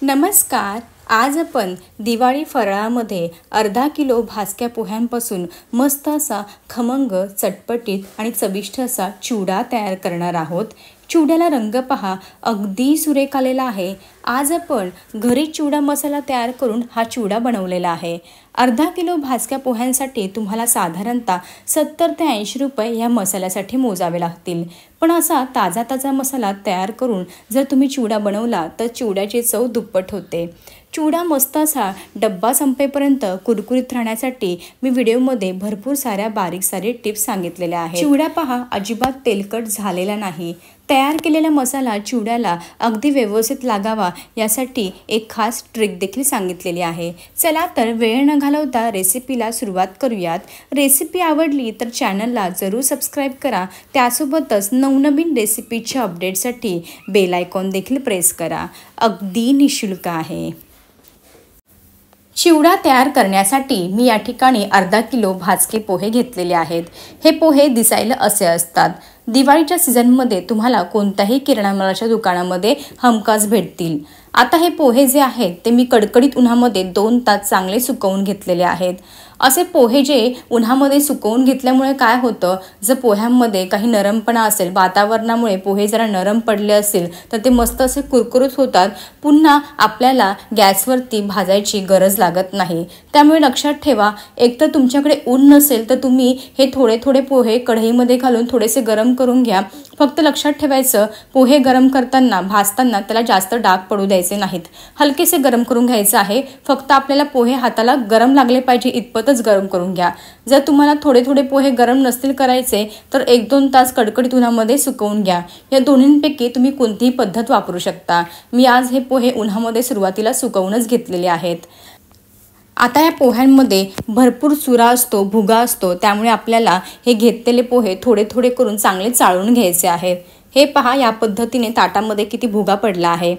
नमस्कार. आज आपण दिवाळी फराळामध्ये अर्धा किलो भाजक्या पोह्यांपासून मस्त असा खमंग, चटपटीत आणि चविष्ट असा चिवडा तयार करणार आहोत. चिवड्याला रंग पहा, अगदी सुरेख आलेला आहे. आज आपण घरी चिवडा मसाला तयार करून हा चिवडा बनवलेला आहे. अर्धा किलो भाजक्या पोह्यांसाठी तुम्हाला साधारणतः 70 ते 80 रुपये या मसाल्यासाठी मोजावे लागतील. पण असा ताजा ताजा मसाला तयार करून जर तुम्ही चिवडा बनवला तर चिवड्याची चव दुप्पट होते. चिवडा मस्त असा डब्बा संपेपर्यंत कुरकुरीत राहण्यासाठी मी व्हिडिओमध्ये भरपूर साऱ्या बारीक टिप्स सांगितलेल्या आहेत. चिवडा पहा, अजिबात तेलकट झालेला नाही. तयार केलेला मसाला चिवड्याला अगदी व्यवस्थित लागावा यासाठी एक खास ट्रिक देखील सांगितलेली आहे. चला तर वेळ न घालवता रेसिपीला सुरुवात करूयात. रेसिपी आवडली तर चॅनलला जरूर सबस्क्राईब करा. त्यासोबतच नवनवीन रेसिपीच्या अपडेटसाठी बेल आयकॉन देखील प्रेस करा. अगदी निःशुल्क आहे. चिवडा तयार करण्यासाठी मी या ठिकाणी अर्धा किलो भाजके पोहे घेतलेले आहेत. हे पोहे दिसायला असे असतात. दिवाळीच्या सीझनमध्ये तुम्हाला कोणत्याही किराणा मालाच्या दुकानामध्ये हमखास भेटतील. आता हे पोहे जे आहेत ते मी कडकडीत उन्हामध्ये 2 तास चांगले सुकवून घेतलेले आहेत. असे पोहे जे उन्हामध्ये सुकवून घेतल्यामुळे काय होतं, जर पोह्यांमध्ये काही नरमपणा असेल, वातावरणामुळे पोहे जरा नरम पडले असेल तर ते मस्त असे कुरकुरीत होतात. पुन्हा आपल्याला गॅसवरती भाजायची गरज लागत नाही. त्यामुळे लक्षात ठेवा, एकतर तुमच्याकडे ऊन नसेल तर तुम्ही हे थोडे पोहे कढईमध्ये घालून थोडेसे गरम करून घ्या. फक्त लक्षात ठेवायचं, पोहे गरम करताना भाजताना त्याला जास्त डाग पडू द्यायचे नाहीत. हलकेसे गरम करून घ्यायचं आहे. फक्त आपल्याला पोहे हाताला गरम लागले पाहिजे इतपतच गरम करून घ्या. जर तुम्हाला थोडे पोहे गरम नसतील करायचे तर 1-2 तास कडकडीत उन्हामध्ये सुकवून घ्या. या दोन्हींपैकी तुम्ही कोणतीही पद्धत वापरू शकता. मी आज हे पोहे उन्हामध्ये सुरुवातीला सुकवूनच घेतलेले आहेत. आता या पोह्यांमध्ये भरपूर चुरा असतो, भुगा असतो. त्यामुळे आपल्याला हे घेतलेले पोहे थोडे करून चांगले चाळून घ्यायचे आहेत. हे पहा, या पद्धतीने ताटामध्ये किती भुगा पडला आहे.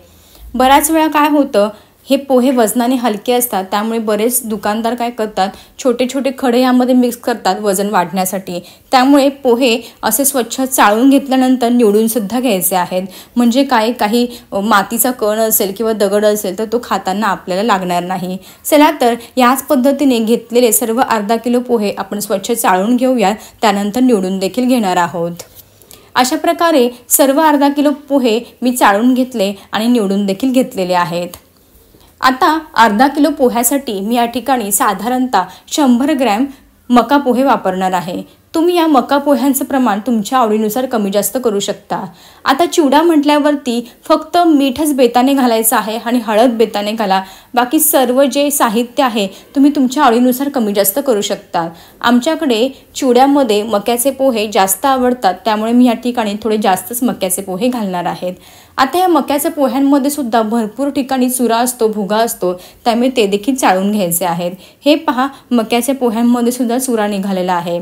बऱ्याच वेळा काय होतं, हे पोहे वजनाने हलके असतात. त्यामुळे बरेच दुकानदार काय करतात, छोटे खडे यामध्ये मिक्स करतात वजन वाढण्यासाठी. त्यामुळे पोहे असे स्वच्छ चाळून घेतल्यानंतर निवडून सुद्धा घ्यायचे आहेत. म्हणजे काही मातीचा कण असेल किंवा दगड असेल तर तो खाताना आपल्याला लागणार नाही. चला तर याच पद्धतीने घेतलेले सर्व अर्धा किलो पोहे आपण स्वच्छ चाळून घेऊयात. त्यानंतर निवडून देखील घेणार आहोत. अशा प्रकारे सर्व अर्धा किलो पोहे मी चाळून घेतले आणि निवडून देखील घेतलेले आहेत. आता अर्धा किलो पोह्यासाठी मी या ठिकाणी साधारणतः 100 ग्रॅम मका पोहे वापरणार आहे. तुम्ही या मका पोह्यांचं प्रमाण तुमच्या आवडीनुसार कमी जास्त करू शकता. आता चिवडा म्हटल्यावरती फक्त मीठच बेताने घालायचं आहे आणि हळद बेताने घाला. बाकी सर्व जे साहित्य आहे तुम्ही तुमच्या आवडीनुसार कमी जास्त करू शकता. आमच्याकडे चिवड्यामध्ये मक्याचे पोहे जास्त आवडतात. त्यामुळे मी या ठिकाणी थोडे जास्तच मक्याचे पोहे घालणार आहेत. आता या मक्याच्या पोह्यांमध्ये सुद्धा भरपूर ठिकाणी चुरा असतो, भुगा असतो. त्यामुळे ते देखील चाळून घ्यायचे आहेत. हे पहा, मक्याच्या पोह्यांमध्ये सुद्धा चुरा निघालेला आहे.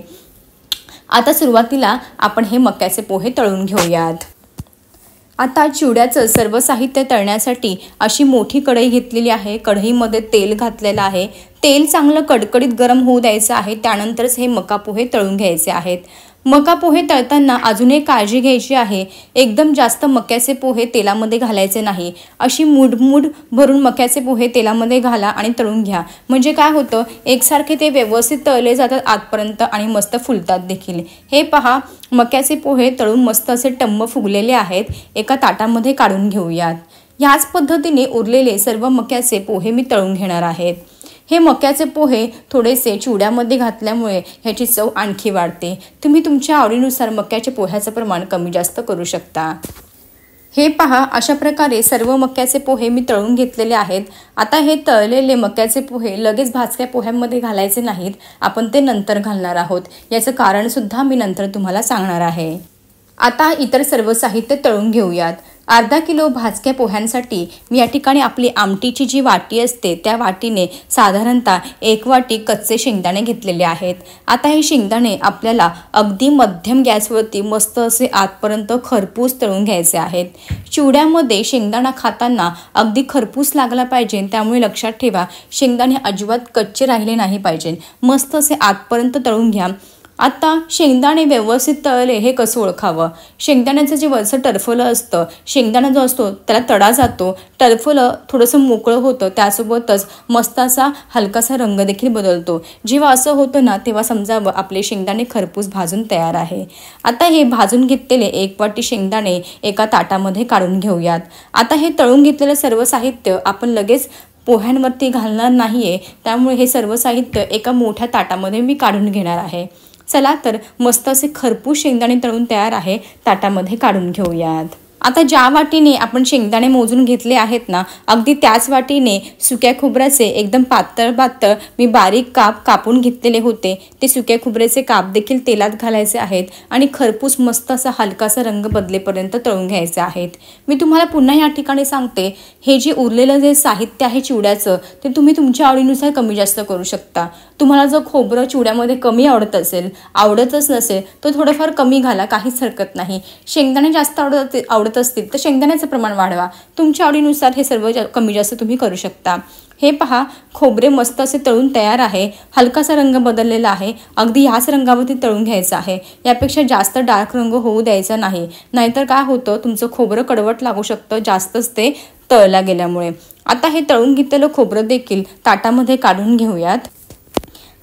आता सुरुवातीला आपण हे मक्याचे पोहे तळून घेऊयात. आता चिवड्याचं सर्व साहित्य तळण्यासाठी अशी मोठी कढई घेतलेली आहे. कढईमध्ये तेल घातलेलं आहे. तेल चांगलं कडकडीत गरम होऊ द्यायचं आहे. त्यानंतरच हे मका पोहे तळून घ्यायचे आहेत. मका पोहे तळताना अजून एक काळजी घ्यायची आहे. एकदम जास्त मक्याचे पोहे तेलामध्ये घालायचे नाही. अशी मूड भरून मक्याचे पोहे तेलामध्ये घाला आणि तळून घ्या. म्हणजे काय होतं, एकसारखे ते व्यवस्थित तळले जातात आतपर्यंत आणि मस्त फुलतात देखील. हे पहा, मक्याचे पोहे तळून मस्त असे टम्म फुगलेले आहेत. एका ताटामध्ये काढून घेऊयात. याच पद्धतीने उरलेले सर्व मक्याचे पोहे मी तळून घेणार आहेत. हे मक्याचे पोहे थोडेसे चिवड्यामध्ये घातल्यामुळे ह्याची चव आणखी वाढते. तुम्ही तुमच्या आवडीनुसार मक्याच्या पोह्याचं प्रमाण कमी जास्त करू शकता. हे पहा, अशा प्रकारे सर्व मक्याचे पोहे मी तळून घेतलेले आहेत. आता हे तळलेले मक्याचे पोहे लगेच भाजक्या पोह्यांमध्ये घालायचे नाहीत. आपण ते नंतर घालणार आहोत. याचं कारणसुद्धा मी नंतर तुम्हाला सांगणार आहे. आता इतर सर्व साहित्य तळून घेऊयात. अर्धा किलो भाजक्या पोह्यांसाठी मी या ठिकाणी आपली आमटीची जी वाटी असते त्या वाटीने साधारणतः 1 वाटी कच्चे शेंगदाणे घेतलेले आहेत. आता हे शेंगदाणे आपल्याला अगदी मध्यम गॅसवरती मस्त असे आतपर्यंत खरपूस तळून घ्यायचे आहेत. चिवड्यामध्ये शेंगदाणा खाताना अगदी खरपूस लागला पाहिजे. त्यामुळे लक्षात ठेवा, शेंगदाणे अजिबात कच्चे राहिले नाही पाहिजे. मस्त असे आतपर्यंत तळून घ्या. आता शेंगदाणे व्यवस्थित तळले हे कसं ओळखावं? शेंगदाण्याचं जे वरचं टरफलं असतं, शेंगदाणा जो असतो त्याला तडा जातो, टरफलं थोडंसं मोकळं होतं, त्यासोबतच मस्त असा हलकासा रंग देखील बदलतो. जेव्हा असं होतं ना तेव्हा समजावं आपले शेंगदाणे खरपूस भाजून तयार आहे. आता हे भाजून घेतलेले 1 वाटी शेंगदाणे एका ताटामध्ये काढून घेऊयात. आता हे तळून घेतलेलं सर्व साहित्य आपण लगेच पोह्यांवरती घालणार नाहीये, त्यामुळे हे सर्व साहित्य एका मोठ्या ताटामध्ये मी काढून घेणार आहे. चला तर मस्त असे खरपूस शेंगदाणे तळून तयार आहे, ताटामध्ये काढून घेऊयात. आता ज्या वाटीने आपण शेंगदाणे मोजून घेतले आहेत ना, अगदी त्याच वाटीने सुक्या खोबऱ्याचे एकदम पातळ पातळ मी बारीक काप कापून घेतलेले होते. ते सुक्या खोबऱ्याचे काप देखील तेलात घालायचे आहेत आणि खरपूस मस्त असा हलकासा रंग बदलेपर्यंत तळून घ्यायचे आहेत. मी तुम्हाला पुन्हा या ठिकाणी सांगते, हे जे उरलेलं जे साहित्य आहे चिवड्याचं, ते तुम्ही तुमच्या आवडीनुसार कमी जास्त करू शकता. तुम्हाला जर खोबरं चिवड्यामध्ये कमी आवडतच नसेल तर थोडंफार कमी घाला, काहीच हरकत नाही. शेंगदाणे जास्त आवडत असतील तर शेंगदाण्याचं प्रमाण वाढवा. तुमच्या आवडीनुसार हे सर्व कमी जास्त तुम्ही करू शकता. हे पहा, खोबरे मस्त असे तळून तयार आहे. हलकासा रंग बदललेला आहे. अगदी ह्याच रंगावरती तळून घ्यायचं आहे. यापेक्षा जास्त डार्क रंग होऊ द्यायचा नाही, नाहीतर काय होतं, तुमचं खोबरं कडवट लागू शकतं जास्तच ते तळल्या गेल्यामुळे. आता हे तळून घेतलेलं खोबरं देखील ताटामध्ये काढून घेऊयात.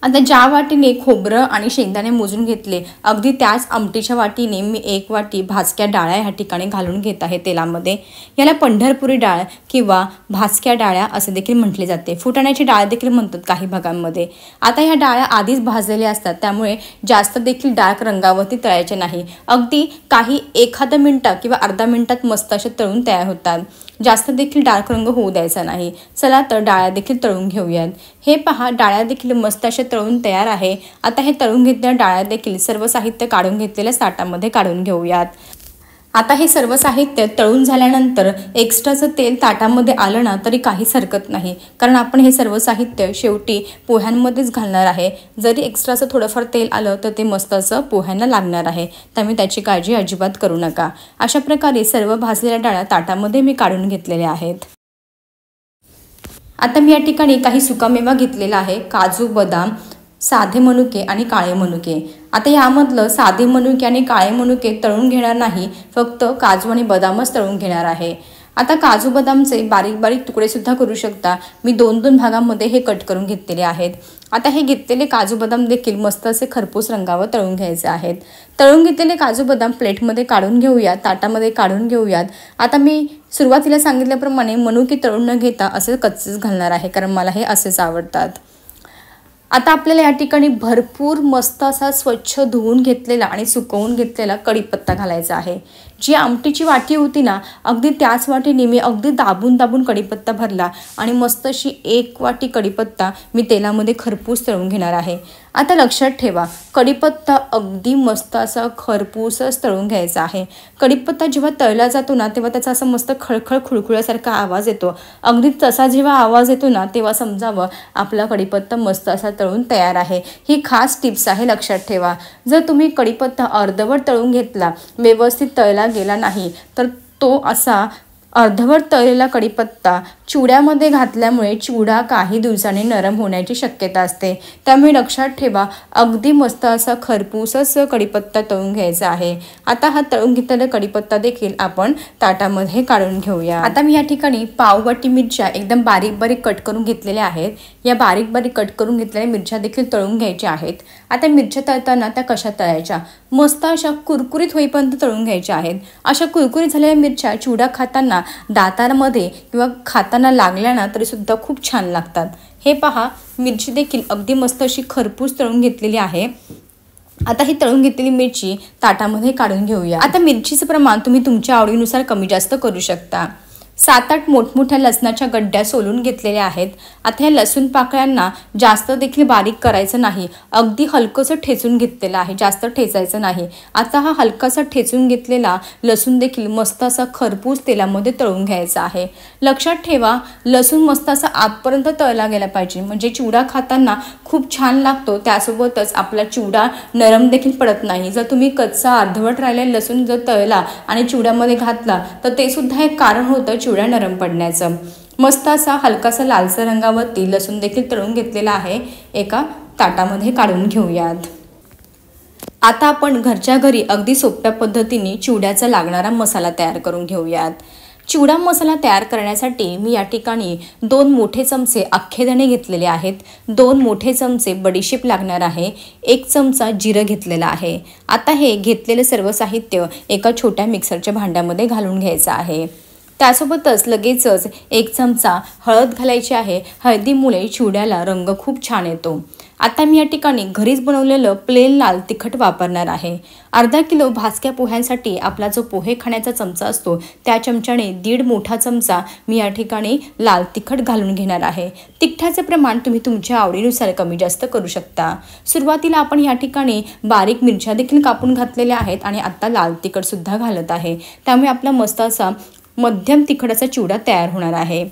आता ज्या वाटीने खोबरं आणि शेंगदाणे मोजून घेतले, अगदी त्याच आमटीच्या वाटीने मी 1 वाटी भाजक्या डाळ्या ह्या ठिकाणी घालून घेत आहे तेलामध्ये. याला पंढरपुरी डाळ किंवा भाजक्या डाळ्या असे देखील म्हटले जाते. फुटाण्याची डाळ देखील म्हणतात काही भागांमध्ये. आता ह्या डाळ्या आधीच भाजलेल्या असतात, त्यामुळे जास्त देखील डार्क रंगावरती तळायचे नाही. अगदी काही 1 मिनिट किंवा अर्धा मिनिटात मस्त असे तळून तयार होतात. जास्त देखील डार्क रंग होऊ द्यायचा नाही. चला तर डाळ्या देखील तळून घेऊयात. हे पहा, डाळ्या देखील मस्त अशा तळून तयार आहे. आता हे तळून घेतलेल्या डाळ्या देखील सर्व साहित्य काढून घेतलेल्या ताटामध्ये काढून घेऊयात. आता हे सर्व साहित्य तळून झाल्यानंतर एक्स्ट्राचं तेल ताटामध्ये आलं ना तरी काहीच हरकत नाही, कारण आपण हे सर्व साहित्य शेवटी पोह्यांमध्येच घालणार आहे. जरी एक्स्ट्राचं थोडंफार तेल आलं तर ते मस्त असं पोह्यांना लागणार आहे, त्यामुळे त्याची काळजी अजिबात करू नका. अशा प्रकारे सर्व भाजलेल्या डाळ्या ताटामध्ये मी काढून घेतलेल्या आहेत. आता मी या ठिकाणी काही सुकामेवा घेतलेला आहे, काजू, बदाम, साधे मनुके आणि काळे मनुके. आता यामधलं साधे मनुके आणि काळे मनुके तळून घेणार नाही, फक्त काजू आणि बदामच तळून घेणार आहे. आता काजू बदामचे बारीक बारीक तुकडे सुद्धा करू शकता. मी 2-2 भागांमध्ये हे कट करून घेतलेले आहेत. आता हे घेतलेले काजू बदाम देखील मस्त असे खरपूस रंगावर तळून घ्यायचे आहेत. तळून घेतलेले काजू बदाम प्लेटमध्ये काढून घेऊयात, ताटामध्ये काढून घेऊयात. आता मी सुरुवातीला सांगितल्याप्रमाणे मनुके तळून न घेता असे कच्चेच घालणार आहे, कारण मला हे असेच आवडतात. आता आपल्याला या ठिकाणी भरपूर मस्त असा स्वच्छ धुवून घेतलेला आणि सुकवून घेतलेला कढीपत्ता घालायचा आहे. जी आमटीची वाटी होती ना, अगदी त्याच वाटीने मी अगदी दाबून दाबून कढीपत्ता भरला आणि मस्त अशी 1 वाटी कढीपत्ता मी तेलामध्ये खरपूस तळून घेणार आहे. आता लक्षात ठेवा, कढीपत्ता अगदी मस्त असा खरपूसच तळून घ्यायचा आहे. कढीपत्ता जेव्हा तळला जातो ना तेव्हा त्याचा असं मस्त खळखळ खुळखुळ्यासारखा आवाज येतो. अगदी तसा जेव्हा आवाज येतो ना तेव्हा समजावं आपला कढीपत्ता मस्त असा तळून तयार आहे. ही खास टिप्स आहे, लक्षात ठेवा. जर तुम्ही कढीपत्ता अर्धवट तळून घेतला, व्यवस्थित तळला गेला नाही, तर तो असा अर्धवट तळलेला कढीपत्ता चिवड्यामध्ये घातल्यामुळे चिवडा काही दिवसांनी नरम होण्याची शक्यता असते. त्यामुळे लक्षात ठेवा, अगदी मस्त असा खरपूसच कढीपत्ता तळून घ्यायचा आहे. आता हा तळून घेतलेला कढीपत्ता देखील आपण ताटामध्ये काढून घेऊया. आता मी या ठिकाणी पाववाटी मिरच्या एकदम बारीक बारीक कट करून घेतलेल्या आहेत. या बारीक बारीक कट करून घेतलेल्या मिरच्या देखील तळून घ्यायच्या आहेत. आता मिरच्या तळताना त्या कशा तळायच्या, मस्त अशा कुरकुरीत होईपर्यंत तळून घ्यायच्या आहेत. अशा कुरकुरीत झालेल्या मिरच्या चिवडा खाताना दातांमध्ये किंवा खाताना लागल्या ना तरी सुद्धा खूप छान लागतात. हे पहा, मिरची देखील अगदी मस्त अशी खरपूस तळून घेतलेली आहे. आता ही तळून घेतलेली मिरची ताटामध्ये काढून घेऊया. आता मिरचीचं प्रमाण तुम्ही तुमच्या आवडीनुसार कमी जास्त करू शकता. 7-8 मोठमोठ्या लसणाच्या गड्ड्या सोलून घेतलेल्या आहेत. आता ह्या लसूण पाकळ्यांना जास्त देखील बारीक करायचं नाही, अगदी हलकंसं ठेचून घेतलेलं आहे, जास्त ठेचायचं नाही. आता हा हलकासा ठेचून घेतलेला लसूण देखील मस्त असा खरपूस तेलामध्ये तळून घ्यायचा आहे. लक्षात ठेवा, लसूण मस्त असा आतपर्यंत तळला गेला पाहिजे, म्हणजे चिवडा खाताना खूप छान लागतो. त्यासोबतच आपला चिवडा नरम देखील पडत नाही. जर तुम्ही कच्चा अर्धवट राहिलेला लसूण जर तळला आणि चिवड्यामध्ये घातला तर ते सुद्धा एक कारण होतं चिवडा नरम पडण्याचं. मस्त असा हलकासा लालसर रंगावरती लसूण देखील तळून घेतलेला आहे. एका ताटामध्ये काढून घेऊयात. आता आपण घरच्या घरी अगदी सोप्या पद्धतीने चिवड्याचा लागणारा मसाला तयार करून घेऊयात। चिवडा मसाला तयार करण्यासाठी मी या ठिकाणी 2 मोठे चमचे अख्खे दाणे घेतलेले आहेत, 2 मोठे चमचे बडीशेप लागणार आहे, 1 चमचा जिरं घेतलेला आहे। आता हे घेतलेले सर्व साहित्य एका छोट्या मिक्सरच्या भांड्यामध्ये घालून घ्यायचं आहे। त्यासोबतच लगेचच 1 चमचा हळद घालायची आहे। हळदीमुळे चिवड्याला रंग खूप छान येतो। आता मी या ठिकाणी घरीच बनवलेलं प्लेन लाल तिखट वापरणार आहे। अर्धा किलो भाजक्या पोह्यांसाठी आपला जो पोहे खाण्याचा चमचा असतो त्या चमच्याने 1.5 मोठा चमचा मी या ठिकाणी लाल तिखट घालून घेणार आहे। तिखटाचे प्रमाण तुम्ही तुमच्या आवडीनुसार कमी जास्त करू शकता। सुरुवातीला आपण या ठिकाणी बारीक मिरच्या देखील कापून घातलेल्या आहेत आणि आता लाल तिखट सुद्धा घालत आहे। त्यामुळे आपला मस्त असा मध्यम तिखटाचा चिवडा तयार होणार आहे।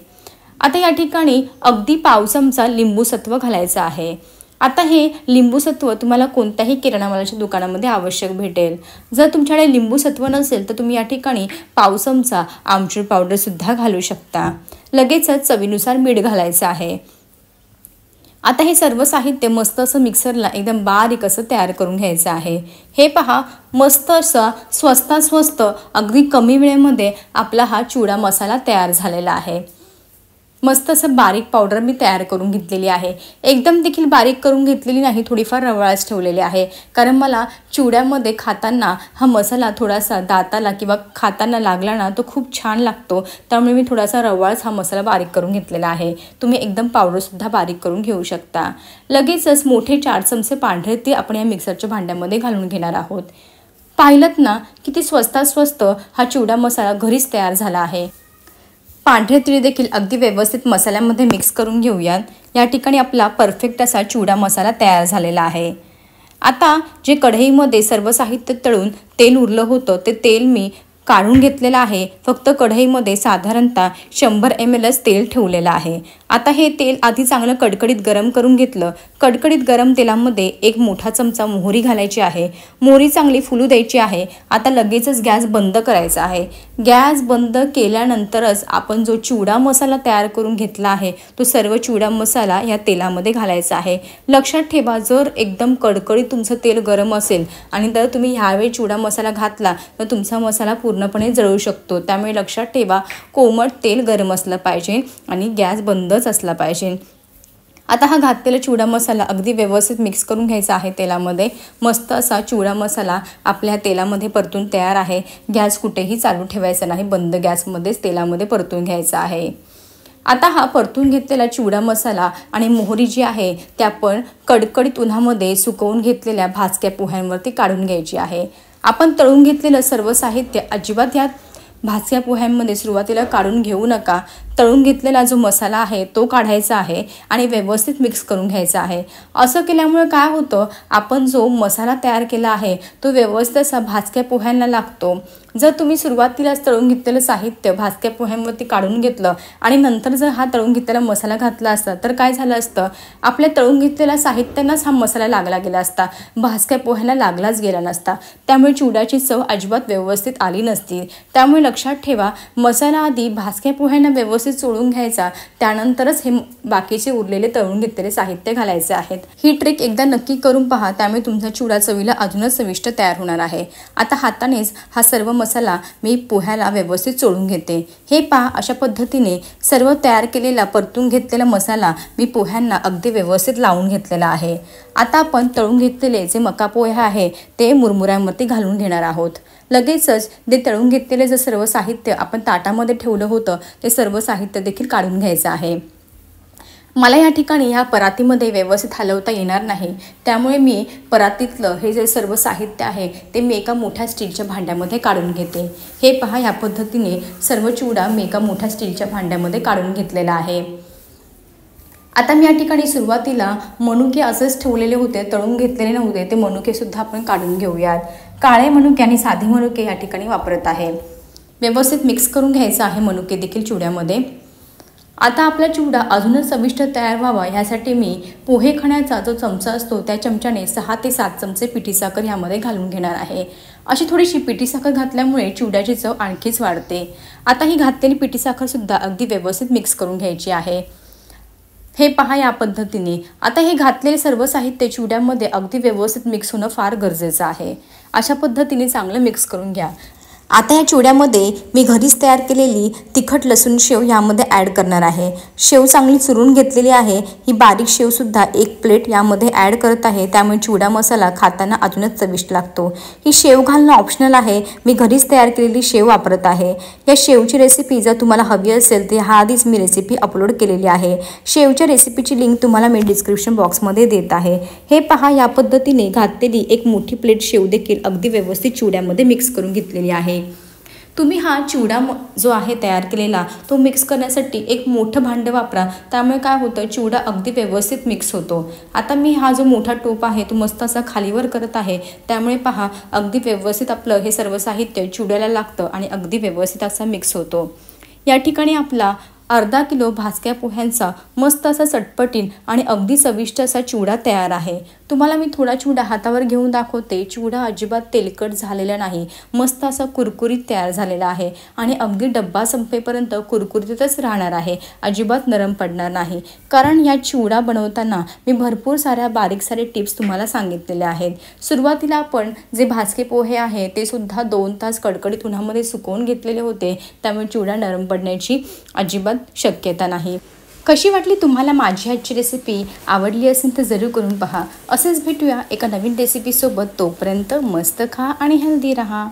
आता या ठिकाणी अगदी पाव चमचा लिंबू सत्व घालायचं आहे। आता हे लिंबू सत्व तुम्हाला कोणत्याही किराणा मालाच्या दुकानामध्ये आवश्यक भेटेल। जर तुमच्याकडे लिंबू सत्व नसेल तर तुम्ही या ठिकाणी पाव चमचा आमचूर पावडर सुद्धा घालू शकता। लगेचच चवीनुसार मीठ घालायचं आहे। आता हे सर्व साहित्य मस्त असं मिक्सरला एकदम बारीक असं तयार करून घ्यायचं आहे। हे पहा, मस्त असा स्वस्तात स्वस्त अगदी कमी वेळेमध्ये आपला हा चिवडा मसाला तयार झालेला आहे। मस्त असं बारीक पावडर मी तयार करून घेतलेली आहे। एकदम देखील बारीक करून घेतलेली नाही, थोडीफार रवाळच ठेवलेली आहे, कारण मला चिवड्यामध्ये खाताना हा मसाला थोडासा दाताला किंवा खाताना लागला ना तो खूप छान लागतो। त्यामुळे मी थोडासा रवाळच हा मसाला बारीक करून घेतलेला आहे। तुम्ही एकदम पावडर सुद्धा बारीक करून घेऊ शकता। लगेचच मोठे 4 चमचे पांढरे तीळ आपण या मिक्सरच्या भांड्यामध्ये घालून घेणार आहोत। पाहिलत ना किती स्वस्तात स्वस्त हा चिवडा मसाला घरीच तयार झाला आहे। पांढरे तीळ देखील अगदी व्यवस्थित मसाल्यामध्ये मिक्स करून घेऊयात। या ठिकाणी आपला परफेक्ट असा चिवडा मसाला तयार झालेला आहे। आता जे कढईमध्ये सर्व साहित्य तळून तेल उरलं होतं ते तेल मी काढून घेतलेलं आहे। फक्त कढईमध्ये साधारणतः 100 ml तेल ठेवलेलं आहे। आता हे तेल आधी चांगलं कडकडीत गरम करून घेतलं। कडकडीत गरम तेलामध्ये 1 मोठा चमचा मोहरी घालायची आहे। मोहरी चांगली फुलू द्यायची आहे। आता लगेचच गॅस बंद करायचा आहे। गॅस बंद केल्यानंतरच आपण जो चिवडा मसाला तयार करून घेतला आहे तो सर्व चिवडा मसाला या तेलामध्ये घालायचा आहे। लक्षात ठेवा, जर एकदम कडकडीत तुमचं तेल गरम असेल आणि जर तुम्ही ह्यावेळी चिवडा मसाला घातला तर तुमचा मसाला पूर्णपणे जळू शकतो। त्यामुळे लक्षात ठेवा, कोमट तेल गरम असलं पाहिजे आणि गॅस बंदच असला पाहिजे। आता हा घातलेला चिवडा मसाला अगदी व्यवस्थित मिक्स करून घ्यायचा आहे तेलामध्ये। मस्त असा चिवडा मसाला आपल्या तेलामध्ये परतून तयार आहे। गॅस कुठेही चालू ठेवायचा नाही, बंद गॅसमध्येच तेलामध्ये परतून घ्यायचा आहे। आता हा परतून घेतलेला चिवडा मसाला आणि मोहरी जी आहे ते आपण कडकडीत उन्हामध्ये सुकवून घेतलेल्या भाजक्या पोह्यांवरती काढून घ्यायची आहे। आपण तळून घेतलेलं सर्व साहित्य अजिबात या भाजक्या पोह्यांमध्ये सुरुवातीला काढून घेऊ नका। तळून घेतलेला जो मसाला आहे तो काढायचा आहे आणि व्यवस्थित मिक्स करून घ्यायचा आहे। असं केल्यामुळे काय होतं, आपण जो मसाला तयार केला आहे तो व्यवस्थित असा भाजक्या पोह्यांना लागतो। जर तुम्ही सुरुवातीलाच तळून घेतलेलं साहित्य भाजक्या पोह्यांवरती काढून घेतलं आणि नंतर जर हा तळून घेतलेला मसाला घातला असता तर काय झालं असतं, आपल्या तळून घेतलेल्या साहित्यांनाच हा मसाला लागला गेला असता, भाजक्या पोह्यांना लागलाच गेला नसता। त्यामुळे चिवड्याची चव अजिबात व्यवस्थित आली नसती। त्यामुळे लक्षात ठेवा, मसाला आधी भाजक्या पोह्यांना व्यवस्थित चोळून घ्यायचा, त्यानंतरच हे बाकीचे उरलेले तळून घेतलेले साहित्य घालायचे आहेत। ही ट्रिक एकदा नक्की करून पहा, त्यामुळे तुमचा चिवडा चवीला अजूनच चविष्ट तयार होणार आहे। आता हातानेच हा सर्व मसाला मी पोह्याला व्यवस्थित चोळून घेते। हे पहा, अशा पद्धतीने सर्व तयार केलेला परतून घेतलेला मसाला मी पोह्यांना अगदी व्यवस्थित लावून घेतलेला आहे। आता आपण तळून घेतलेले जे मका पोहे आहे ते मुरमुऱ्यांवरती घालून घेणार आहोत। लगेचच ते तळून घेतलेले जे सर्व साहित्य आपण ताटामध्ये ठेवलं होतं ते सर्व साहित्य देखील काढून घ्यायचं आहे। मला या ठिकाणी ह्या परातीमध्ये व्यवस्थित हलवता येणार नाही, त्यामुळे मी परातीतलं हे जे सर्व साहित्य आहे ते मी एका मोठ्या स्टीलच्या भांड्यामध्ये काढून घेते। हे पहा, ह्या पद्धतीने सर्व चिवडा मी एका मोठ्या स्टीलच्या भांड्यामध्ये काढून घेतलेला आहे। आता मी या ठिकाणी सुरुवातीला मनुके असेच ठेवलेले होते, तळून घेतलेले नव्हते, ते मनुके सुद्धा आपण काढून घेऊयात। काळे मनुके आणि साधे मनुके या ठिकाणी वापरत आहे। व्यवस्थित मिक्स करून घ्यायचं आहे मनुके देखील चिवड्यामध्ये। आता आपला चिवडा अजूनच चविष्ट तयार व्हावा यासाठी मी पोहे खाण्याचा जो चमचा असतो त्या चमच्याने 6 ते 7 चमचे पिठी साखर यामध्ये घालून घेणार आहे। अशी थोडीशी पिठी साखर घातल्यामुळे चिवड्याची चव आणखीच वाढते। आता ही घातलेली पिठी साखर सुद्धा अगदी व्यवस्थित मिक्स करून घ्यायची आहे। हे पहा या पद्धतीने. आता हे घातलेले सर्व साहित्य चिवड्यामध्ये अगदी व्यवस्थित मिक्स होणं फार गरजेचं आहे. अशा पद्धतीने चांगलं मिक्स करून घ्या. आता या चिवड्यामध्ये मी घरीच तयार केलेली तिखट लसूण शेव यामध्ये ॲड करणार आहे. शेव चांगली चुरून घेतलेली आहे. ही बारीक शेवसुद्धा 1 प्लेट यामध्ये ॲड करत आहे. त्यामुळे चिवडा मसाला खाताना अजूनच चविष्ट लागतो. ही शेव घालणं ऑप्शनल आहे. मी घरीच तयार केलेली शेव वापरत आहे. या शेवची रेसिपी जर तुम्हाला हवी असेल तर आधीच मी रेसिपी अपलोड केलेली आहे. शेवच्या रेसिपीची लिंक तुम्हाला मी डिस्क्रिप्शन बॉक्समध्ये देत आहे. हे पहा या पद्धतीने घातलेली एक मोठी प्लेट शेव देखील अगदी व्यवस्थित चिवड्यामध्ये मिक्स करून घेतलेली आहे. तुम्ही हा चिवडा जो आहे तयार केलेला तो मिक्स करण्यासाठी एक मोठं भांडं वापरा. त्यामुळे काय होतं, चिवडा अगदी व्यवस्थित मिक्स होतो. आता मी हा जो मोठा टोप आहे तो मस्त असा खालीवर करत आहे. त्यामुळे पहा अगदी व्यवस्थित आपलं हे सर्व साहित्य चिवड्याला लागतं आणि अगदी व्यवस्थित असा मिक्स होतो. या ठिकाणी आपला अर्धा किलो भाजक्या पोह्यांचा मस्त असा चटपटीत आणि अगदी चविष्ट असा चिवडा तयार आहे. तुम्हाला मी थोडा चिवडा हातावर घेऊन दाखवते. चिवडा अजिबात तेलकट झालेला नाही, मस्त असा कुरकुरीत तयार झालेला आहे आणि अगदी डब्बा संपेपर्यंत कुरकुरीतच राहणार आहे, अजिबात नरम पडणार नाही. कारण या चिवडा बनवताना मी भरपूर साऱ्या बारीक सारे टिप्स तुम्हाला सांगितलेल्या आहेत. सुरुवातीला आपण जे भाजके पोहे आहे ते सुद्धा 2 तास कडकडीत उन्हामध्ये सुकवून घेतलेले होते. त्यामुळे चिवडा नरम पडण्याची अजिबात शक्यता नाही. कशी वाटली तुम्हाला माझी आजची रेसिपी? आवडली असेल तर जरूर करून पहा. असेच भेटूया एका नवीन रेसिपीसोबत. तोपर्यंत मस्त खा आणि हेल्दी रहा.